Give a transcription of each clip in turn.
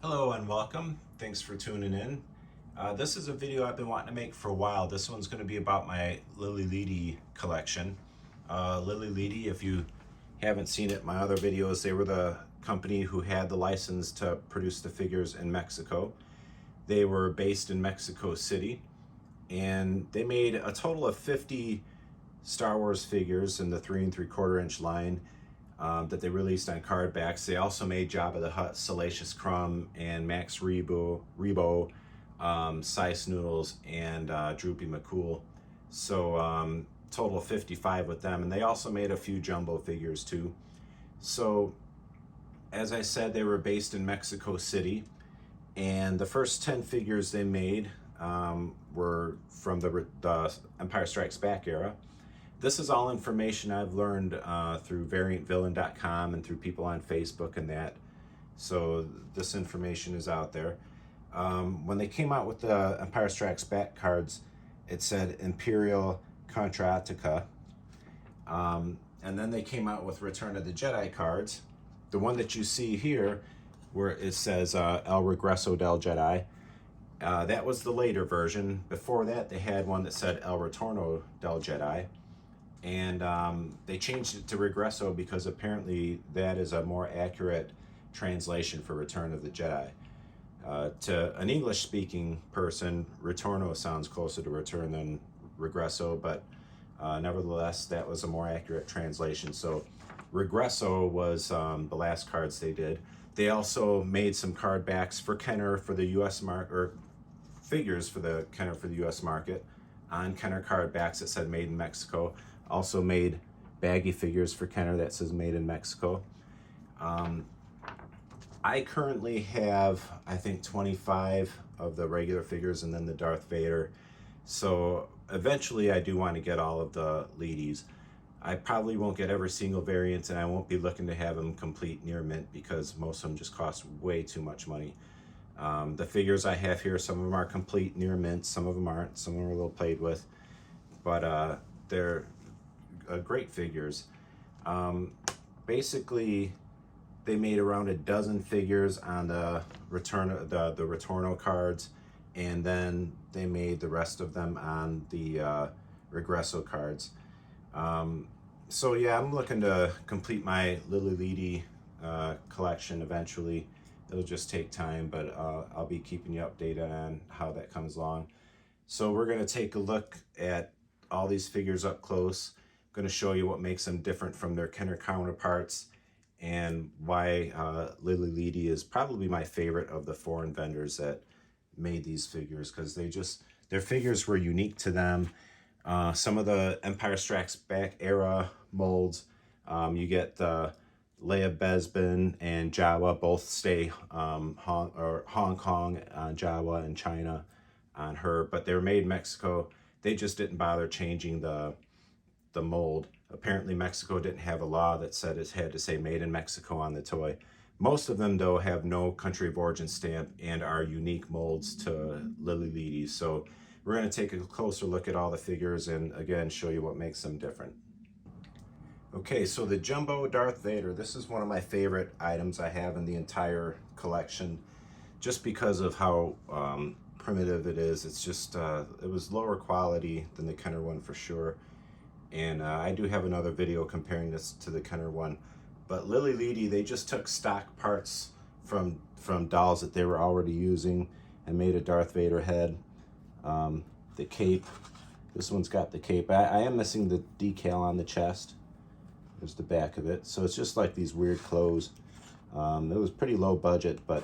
Hello and welcome. Thanks for tuning in. This is a video I've been wanting to make for a while. This one's going to be about my Lily collection. Lily, if you haven't seen it, my other videos, they were the company who had the license to produce the figures in Mexico. They were based in Mexico City, and they made a total of 50 Star Wars figures in the 3 3/4 inch line that they released on card backs. They also made Jabba the Hutt, Salacious Crumb, and Max Rebo, Sice Noodles, and Droopy McCool. So total 55 with them. And they also made a few jumbo figures too. So as I said, they were based in Mexico City. And the first 10 figures they made were from the Empire Strikes Back era. This is all information I've learned through variantvillain.com and through people on Facebook and that. So this information is out there. When they came out with the Empire Strikes Back cards, it said Imperial Contra-Attica. And then they came out with Return of the Jedi cards. The one that you see here, where it says El Regreso del Jedi, that was the later version. Before that, they had one that said El Retorno del Jedi. And they changed it to Regresso because apparently that is a more accurate translation for Return of the Jedi. To an English-speaking person, Retorno sounds closer to Return than Regresso, but nevertheless, that was a more accurate translation. So Regresso was the last cards they did. They also made some card backs for Kenner for the U.S. market, or figures for the Kenner for the U.S. market on Kenner card backs that said Made in Mexico. Also made baggy figures for Kenner that says Made in Mexico. I currently have, I think, 25 of the regular figures and then the Darth Vader. So eventually I do want to get all of the Ledies. I probably won't get every single variant, and I won't be looking to have them complete near mint because most of them just cost way too much money. The figures I have here, some of them are complete near mint, some of them aren't, some of them are a little played with, but they're great figures. Basically, they made around a dozen figures on the Retorno cards, and then they made the rest of them on the Regresso cards. So yeah, I'm looking to complete my Lily collection eventually. It'll just take time, but I'll be keeping you updated on how that comes along. So we're going to take a look at all these figures up close. I'm going to show you what makes them different from their Kenner counterparts and why Ledy is probably my favorite of the foreign vendors that made these figures, because their figures were unique to them. Some of the Empire Strikes Back era molds, you get the Leia Besbin and Jawa both stay Hong Kong on Jawa and China on her, but they were made in Mexico. They just didn't bother changing the mold. Apparently Mexico didn't have a law that said it had to say Made in Mexico on the toy. Most of them, though, have no country of origin stamp and are unique molds to Lily. So we're going to take a closer look at all the figures and, again, show you what makes them different. Okay, so the Jumbo Darth Vader, this is one of my favorite items I have in the entire collection, just because of how primitive it is. It's just, it was lower quality than the Kenner one for sure. And I do have another video comparing this to the Kenner one. But Ledy, they just took stock parts from dolls that they were already using and made a Darth Vader head. The cape, this one's got the cape. I am missing the decal on the chest. There's the back of it. So it's just like these weird clothes. It was pretty low budget, but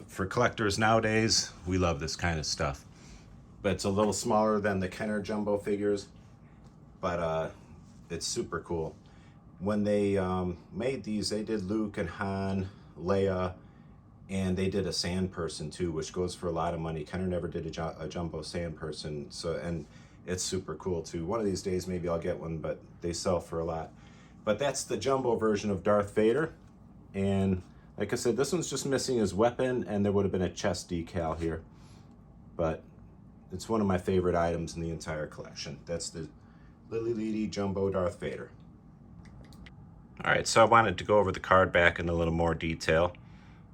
for collectors nowadays, we love this kind of stuff. But it's a little smaller than the Kenner jumbo figures, but it's super cool. When they made these, they did Luke and Han, Leia, and they did a sand person too, which goes for a lot of money. Kenner never did a jumbo sand person, so, and it's super cool too. One of these days maybe I'll get one, but they sell for a lot. But that's the jumbo version of Darth Vader, and like I said, this one's just missing his weapon, and there would have been a chest decal here. But it's one of my favorite items in the entire collection. That's the Lily Jumbo Darth Vader. All right, so I wanted to go over the card back in a little more detail.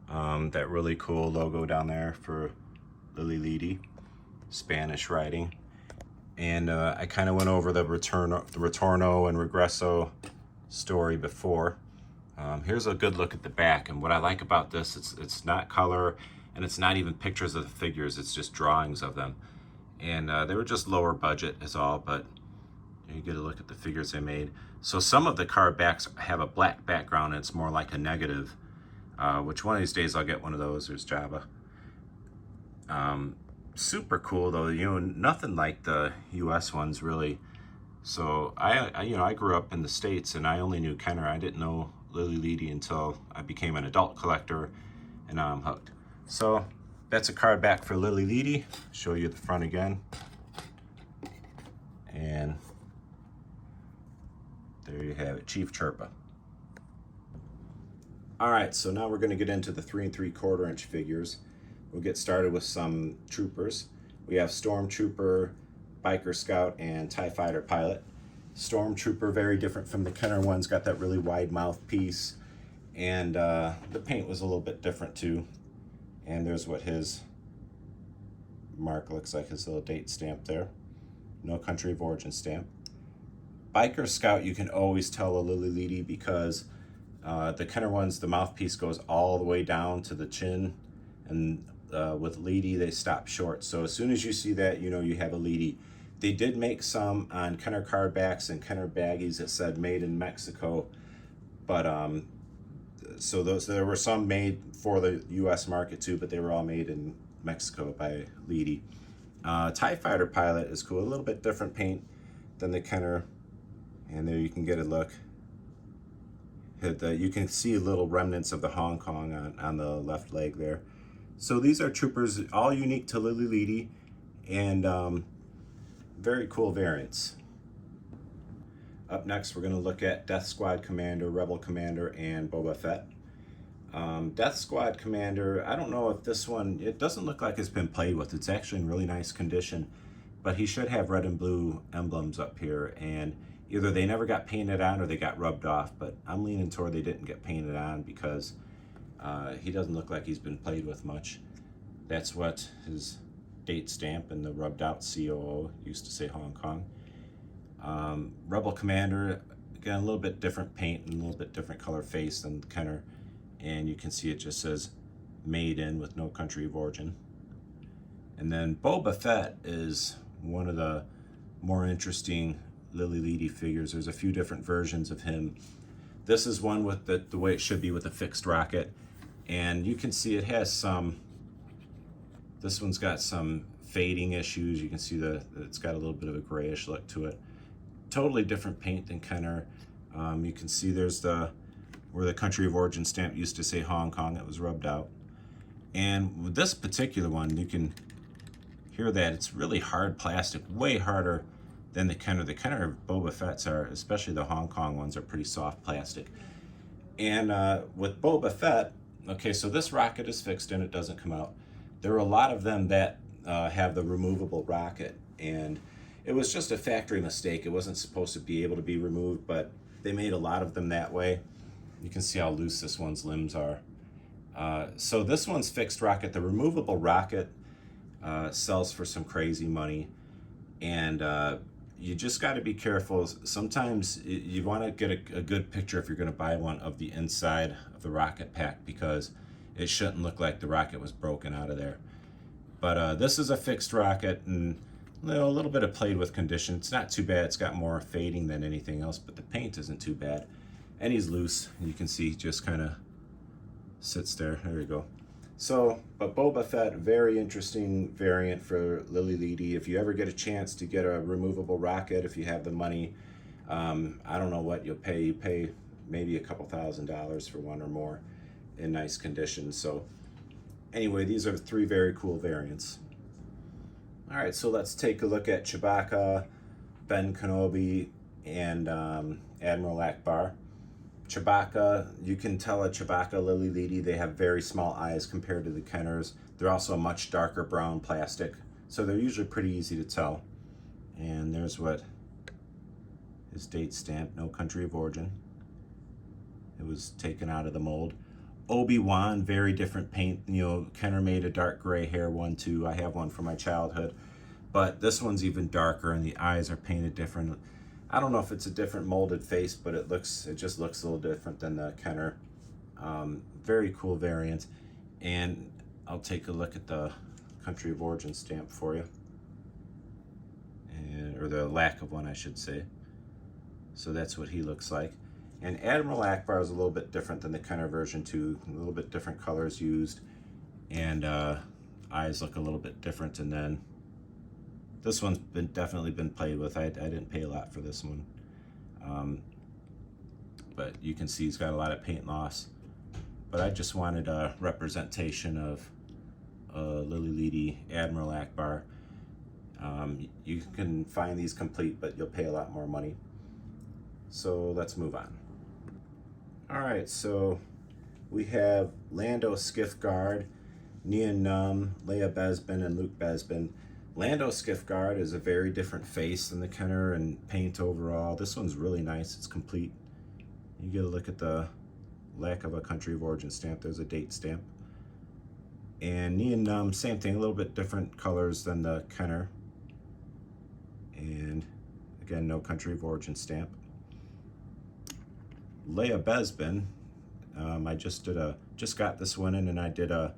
That really cool logo down there for Lily, Spanish writing. And I kind of went over the Retorno and Regresso story before. Here's a good look at the back, and what I like about this, it's not color, and it's not even pictures of the figures, it's just drawings of them. And they were just lower budget is all, but you get a look at the figures they made. So some of the card backs have a black background, and it's more like a negative, which one of these days I'll get one of those. There's Java. Super cool though, you know, nothing like the US ones really. So I grew up in the States and I only knew Kenner. I didn't know Ledy until I became an adult collector, and now I'm hooked. So that's a card back for Ledy. Show you the front again. And there you have it, Chief Chirpa. All right, so now we're gonna get into the 3 3/4 inch figures. We'll get started with some troopers. We have Stormtrooper, Biker Scout, and TIE Fighter Pilot. Stormtrooper, very different from the Kenner ones, got that really wide mouthpiece, and the paint was a little bit different too. And there's what his mark looks like, his little date stamp there. No country of origin stamp. Biker Scout, you can always tell a Lily because the Kenner ones, the mouthpiece goes all the way down to the chin, and with Ledy, they stop short. So as soon as you see that, you know you have a Ledy. They did make some on Kenner card backs and Kenner baggies that said made in Mexico, but so there were some made for the U.S. market too, but they were all made in Mexico by Ledy. TIE Fighter Pilot is cool, a little bit different paint than the Kenner, and there you can get a look. You can see little remnants of the Hong Kong on the left leg there. So these are troopers, all unique to Ledy, and very cool variants. Up next, we're going to look at Death Squad Commander, Rebel Commander, and Boba Fett. Death Squad Commander, I don't know if this one, it doesn't look like it's been played with. It's actually in really nice condition, but he should have red and blue emblems up here, and either they never got painted on or they got rubbed off, but I'm leaning toward they didn't get painted on because he doesn't look like he's been played with much. That's what his date stamp and the rubbed out COO used to say Hong Kong. Rebel Commander, again, a little bit different paint and a little bit different color face than Kenner, and you can see it just says made in with no country of origin. And then Boba Fett is one of the more interesting Ledy figures. There's a few different versions of him. This is one with the way it should be with a fixed rocket, and you can see it has some, this one's got some fading issues. You can see it's got a little bit of a grayish look to it. Totally different paint than Kenner. You can see there's where the country of origin stamp used to say Hong Kong, it was rubbed out. And with this particular one, you can hear that it's really hard plastic, way harder than the Kenner. The Kenner Boba Fett's are, especially the Hong Kong ones, are pretty soft plastic. And with Boba Fett, okay, so this rocket is fixed and it doesn't come out. There are a lot of them that have the removable rocket, and it was just a factory mistake. It wasn't supposed to be able to be removed, but they made a lot of them that way. You can see how loose this one's limbs are. So this one's fixed rocket. The removable rocket sells for some crazy money, and you just got to be careful. Sometimes you want to get a good picture if you're going to buy one of the inside of the rocket pack, because it shouldn't look like the rocket was broken out of there. But this is a fixed rocket, and a little bit of played with condition. It's not too bad. It's got more fading than anything else, but the paint isn't too bad. And he's loose. You can see he just kind of sits there. There you go. So, but Boba Fett, very interesting variant for Ledy. If you ever get a chance to get a removable rocket, if you have the money, I don't know what you'll pay. You pay maybe a couple $1,000s for one or more in nice condition. So anyway, these are 3 very cool variants. All right, so let's take a look at Chewbacca, Ben Kenobi, and Admiral Akbar. Chewbacca, you can tell a Chewbacca Ledy, they have very small eyes compared to the Kenners. They're also a much darker brown plastic, so they're usually pretty easy to tell. And there's what his date stamp, no country of origin. It was taken out of the mold. Obi-Wan, very different paint. You know, Kenner made a dark gray hair one too. I have one from my childhood. But this one's even darker and the eyes are painted different. I don't know if it's a different molded face, but it just looks a little different than the Kenner. Very cool variant. And I'll take a look at the country of origin stamp for you. Or the lack of one, I should say. So that's what he looks like. And Admiral Akbar is a little bit different than the Kenner version too. A little bit different colors used, and eyes look a little bit different. And then this one's definitely been played with. I didn't pay a lot for this one, but you can see he's got a lot of paint loss. But I just wanted a representation of Lily Ledy Admiral Akbar. You can find these complete, but you'll pay a lot more money. So let's move on. All right, so we have Lando Skiff-Guard, Nien Nunb, Leia Besbin, and Luke Besbin. Lando Skiff-Guard is a very different face than the Kenner and paint overall. This one's really nice. It's complete. You get a look at the lack of a country of origin stamp. There's a date stamp. And Nien Nunb, same thing, a little bit different colors than the Kenner. And again, no country of origin stamp. Leia Besbin, I just got this one in, and I did a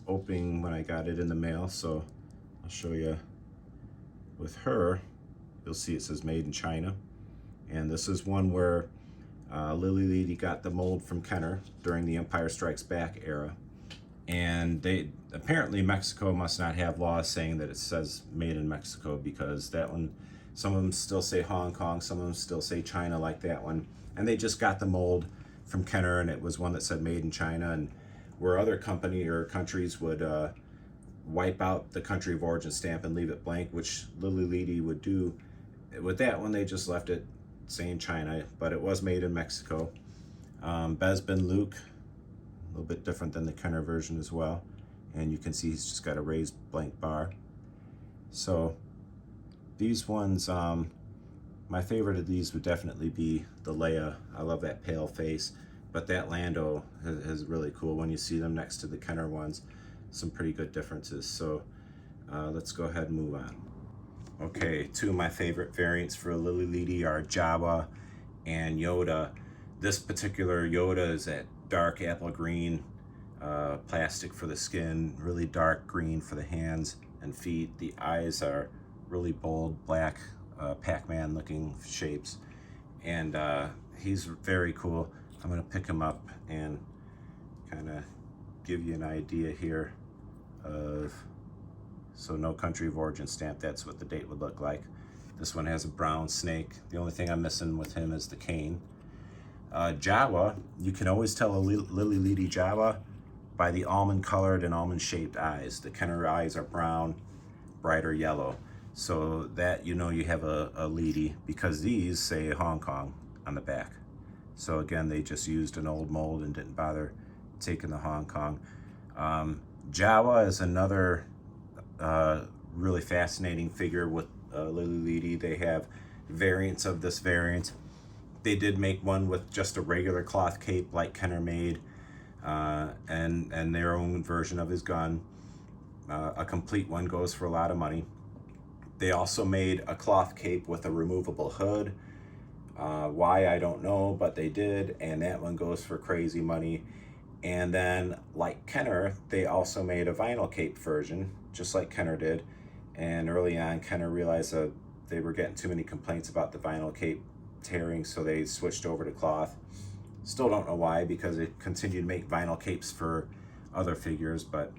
opening when I got it in the mail, so I'll show you. With her, you'll see it says made in China, and this is one where Lily Ledy got the mold from Kenner during the Empire Strikes Back era, and they apparently Mexico must not have laws saying that it says made in Mexico, because that one, some of them still say Hong Kong, some of them still say China, like that one. And they just got the mold from Kenner, and it was one that said made in China. And where other company or countries would wipe out the country of origin stamp and leave it blank, which Lily Ledy would do, with that one they just left it saying China, but it was made in Mexico. Besbin Luke, a little bit different than the Kenner version as well. And you can see he's just got a raised blank bar. So these ones, my favorite of these would definitely be the Leia. I love that pale face, but that Lando is really cool when you see them next to the Kenner ones. Some pretty good differences. So let's go ahead and move on. Okay, two of my favorite variants for Lily Ledy are Jawa and Yoda. This particular Yoda is that dark apple green plastic for the skin, really dark green for the hands and feet. The eyes are really bold black Pac-Man looking shapes, and he's very cool. I'm gonna pick him up and kind of give you an idea here of, so no country of origin stamp, that's what the date would look like. This one has a brown snake. The only thing I'm missing with him is the cane. Jawa, you can always tell a Lily Ledy Jawa by the almond colored and almond shaped eyes. The Kenner eyes are brown, brighter yellow. So that you know you have a Ledy, because these say Hong Kong on the back. So again, they just used an old mold and didn't bother taking the Hong Kong. Jawa is another really fascinating figure with Lily Ledy. They have variants of this variant. They did make one with just a regular cloth cape like Kenner made, and their own version of his gun. A complete one goes for a lot of money. They also made a cloth cape with a removable hood. Why, I don't know, but they did, and that one goes for crazy money. And then, like Kenner, they also made a vinyl cape version, just like Kenner did. And early on, Kenner realized that they were getting too many complaints about the vinyl cape tearing, so they switched over to cloth. Still don't know why, because they continued to make vinyl capes for other figures, but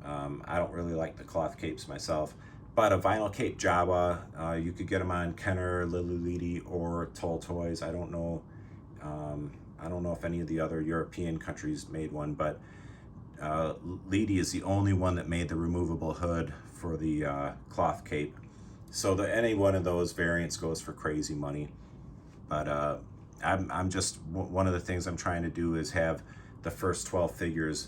I don't really like the cloth capes myself. But a vinyl cape Jawa, you could get them on Kenner, Lily Ledy, or Toll Toys. I don't know if any of the other European countries made one, but Ledy is the only one that made the removable hood for the cloth cape. So any one of those variants goes for crazy money. But I'm just, one of the things I'm trying to do is have the first 12 figures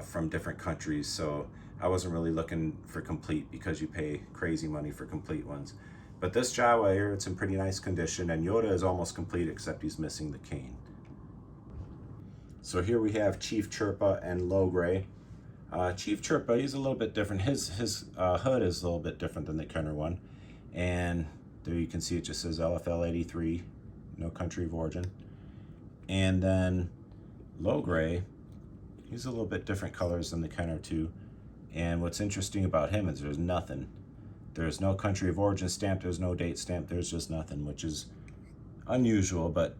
from different countries. So I wasn't really looking for complete, because you pay crazy money for complete ones. But this Jawa here, it's in pretty nice condition, and Yoda is almost complete except he's missing the cane. So here we have Chief Chirpa and Low Gray. Chief Chirpa, he's a little bit different. His hood is a little bit different than the Kenner one. And there you can see it just says LFL 83, no country of origin. And then Low Gray, he's a little bit different colors than the Kenner too. And what's interesting about him is there's nothing. There's no country of origin stamp, there's no date stamp, there's just nothing, which is unusual, but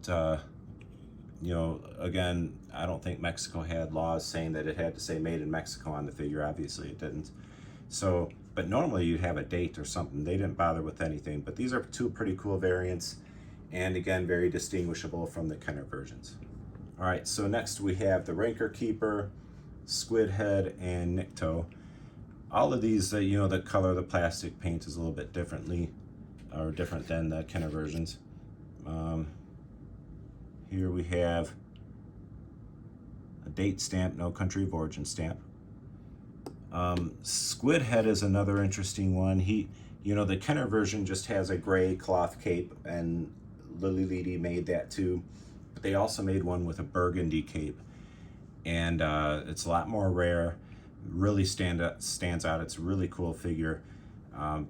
you know, again, I don't think Mexico had laws saying that it had to say made in Mexico on the figure. Obviously it didn't. So, but normally you'd have a date or something. They didn't bother with anything, but these are two pretty cool variants, and again, very distinguishable from the Kenner versions. All right, so next we have the Ranker Keeper, Squid Head, and Nikto. All of these, you know, the color of the plastic paint is a little bit different than the Kenner versions. Here we have a date stamp, no country of origin stamp. Squid Head is another interesting one. You know, the Kenner version just has a gray cloth cape, and Ledy made that too. But they also made one with a burgundy cape, and it's a lot more rare. Really stands out. It's a really cool figure,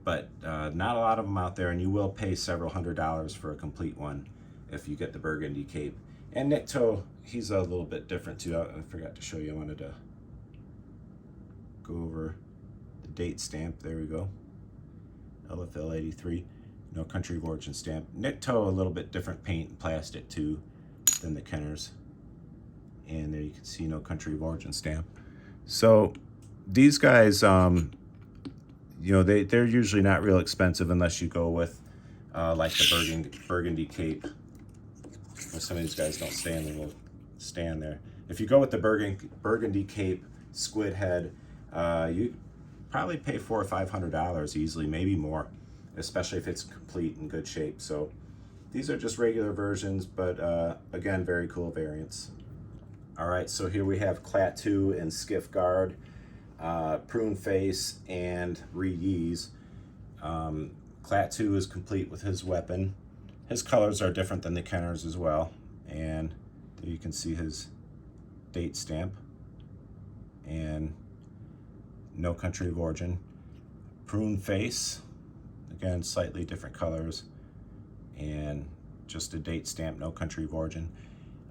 but not a lot of them out there, and you will pay several $100s for a complete one if you get the burgundy cape. And Nikto, he's a little bit different too. I forgot to show you. I wanted to go over the date stamp. There we go. LFL 83, no country of origin stamp. Nikto, a little bit different paint and plastic too than the Kenners. And there you can see no country of origin stamp. So these guys, you know, they're usually not real expensive unless you go with like the burgundy cape. Some of these guys don't stand, they will stand there. If you go with the burgundy cape, Squid Head, you probably pay $400 or $500 easily, maybe more, especially if it's complete in good shape. So these are just regular versions, but again, very cool variants. All right, so here we have Klaatu and Skiff Guard, Prune Face, and Re-Yeez. Klaatu is complete with his weapon. His colors are different than the Kenners as well. And there you can see his date stamp. And no country of origin. Prune Face, again, slightly different colors. And just a date stamp, no country of origin.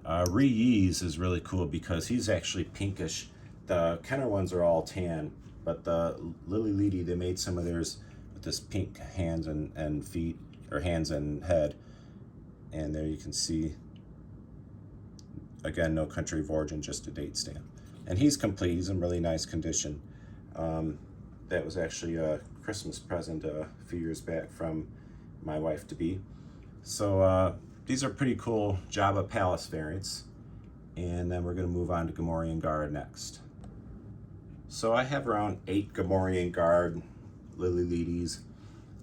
Re-Yeez is really cool because he's actually pinkish. The Kenner ones are all tan, but the Ledy, they made some of theirs with this pink hands and feet, or hands and head. And there you can see, again, no country of origin, just a date stamp. And he's complete, he's in really nice condition. That was actually a Christmas present a few years back from my wife-to-be. So these are pretty cool Jabba Palace variants. And then we're gonna move on to Gamorrean Guard next. So I have around 8 Gamorrean Guard Lelys.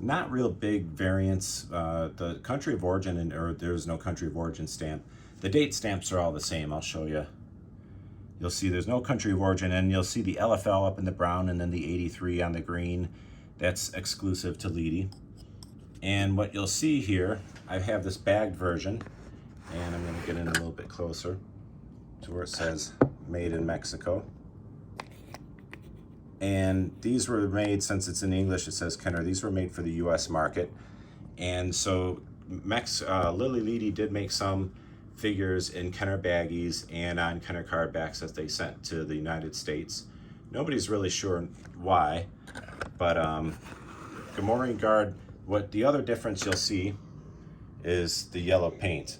Not real big variants. The country of origin, or there's no country of origin stamp. The date stamps are all the same. I'll show you. You'll see there's no country of origin, and you'll see the LFL up in the brown and then the 83 on the green. That's exclusive to Ledy. And what you'll see here, I have this bagged version, and I'm gonna get in a little bit closer to where it says made in Mexico. And these were made, since it's in English, it says Kenner, these were made for the US market. And so Ledy did make some figures in Kenner baggies and on Kenner card backs that they sent to the United States. Nobody's really sure why, but Gamorrean Guard, what the other difference you'll see is the yellow paint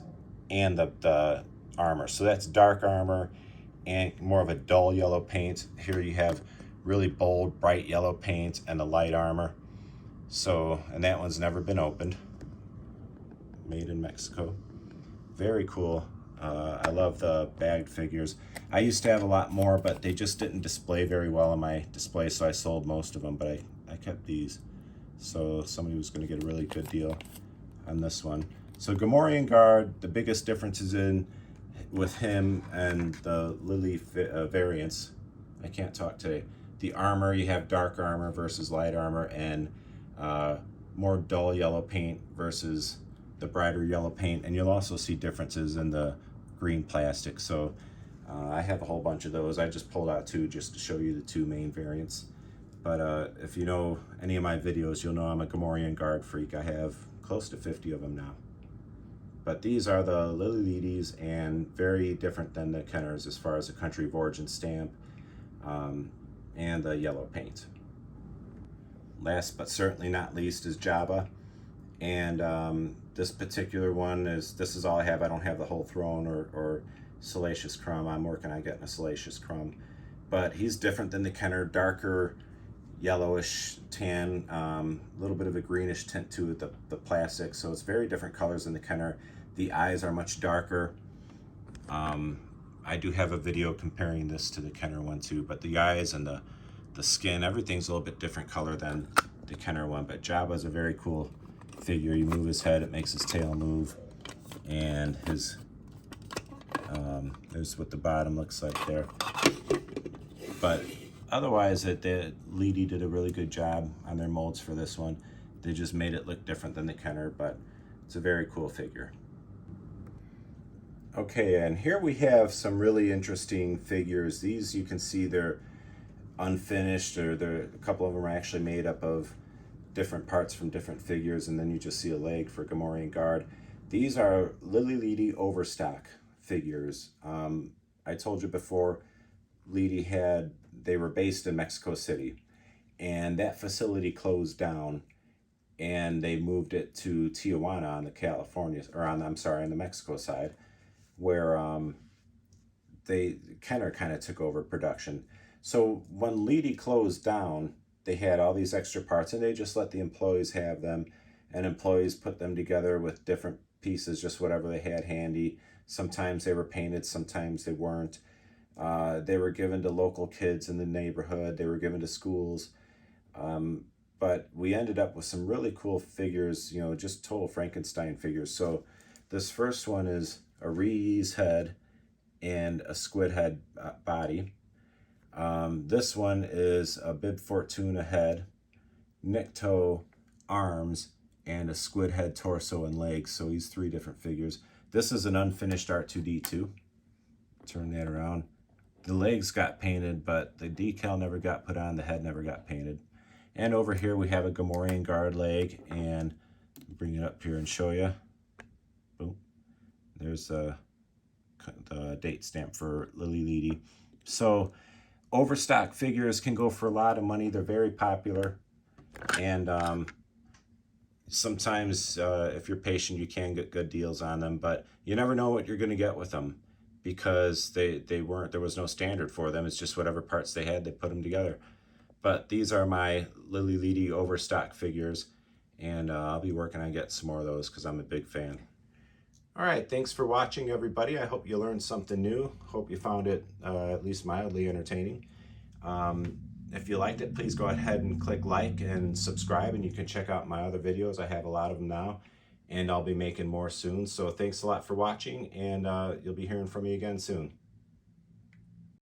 and the armor. So that's dark armor and more of a dull yellow paint. Here you have really bold, bright yellow paint and the light armor. So, and that one's never been opened. Made in Mexico. Very cool. I love the bagged figures. I used to have a lot more, but they just didn't display very well in my display, so I sold most of them, but I kept these. So somebody was going to get a really good deal on this one. So Gamorrean Guard, the biggest difference is in with him and the Lily variants. I can't talk today. The armor, you have dark armor versus light armor, and more dull yellow paint versus the brighter yellow paint. And you'll also see differences in the green plastic. So I have a whole bunch of those. I just pulled out two just to show you the two main variants. But if you know any of my videos, you'll know I'm a Gamorrean guard freak. I have close to 50 of them now. But these are the Lily Ledys, and very different than the Kenners as far as the country of origin stamp and the yellow paint. Last but certainly not least is Jabba. And this particular one this is all I have. I don't have the whole throne or Salacious Crumb. I'm working on getting a Salacious Crumb. But he's different than the Kenner, darker yellowish tan, a little bit of a greenish tint to the plastic, so it's very different colors than the Kenner. The eyes are much darker. I do have a video comparing this to the Kenner one too, but the eyes and the skin, everything's a little bit different color than the Kenner one. But Jabba's a very cool figure. You move his head, it makes his tail move, and his there's what the bottom looks like there. But otherwise, the Ledy did a really good job on their molds for this one. They just made it look different than the Kenner, but it's a very cool figure. Okay, and here we have some really interesting figures. These, you can see they're unfinished, or a couple of them are actually made up of different parts from different figures, and then you just see a leg for Gamorrean Guard. These are Lily Ledy overstock figures. I told you before, Ledy they were based in Mexico City, and that facility closed down, and they moved it to Tijuana on the California, or on the Mexico side, where Kenner kind of took over production. So when Ledy closed down, they had all these extra parts, and they just let the employees have them, and employees put them together with different pieces, just whatever they had handy. Sometimes they were painted, sometimes they weren't. They were given to local kids in the neighborhood. They were given to schools. But we ended up with some really cool figures, you know, just total Frankenstein figures. So this first one is a Ree's head and a squid head body. This one is a Bib Fortuna head, Nikto arms, and a squid head torso and legs. So he's three different figures. This is an unfinished R2-D2. Turn that around. The legs got painted, but the decal never got put on, the head never got painted. And over here we have a Gamorrean Guard leg, and bring it up here and show you. Boom. There's the date stamp for Lily Ledy. So overstock figures can go for a lot of money. They're very popular, and sometimes if you're patient, you can get good deals on them, but you never know what you're going to get with them, because there was no standard for them. It's just whatever parts they had, they put them together. But these are my Lily Ledy overstock figures, and I'll be working on getting some more of those because I'm a big fan. All right, thanks for watching, everybody. I hope you learned something new. Hope you found it at least mildly entertaining. If you liked it, please go ahead and click like and subscribe, and you can check out my other videos. I have a lot of them now, and I'll be making more soon. So thanks a lot for watching, and you'll be hearing from me again soon.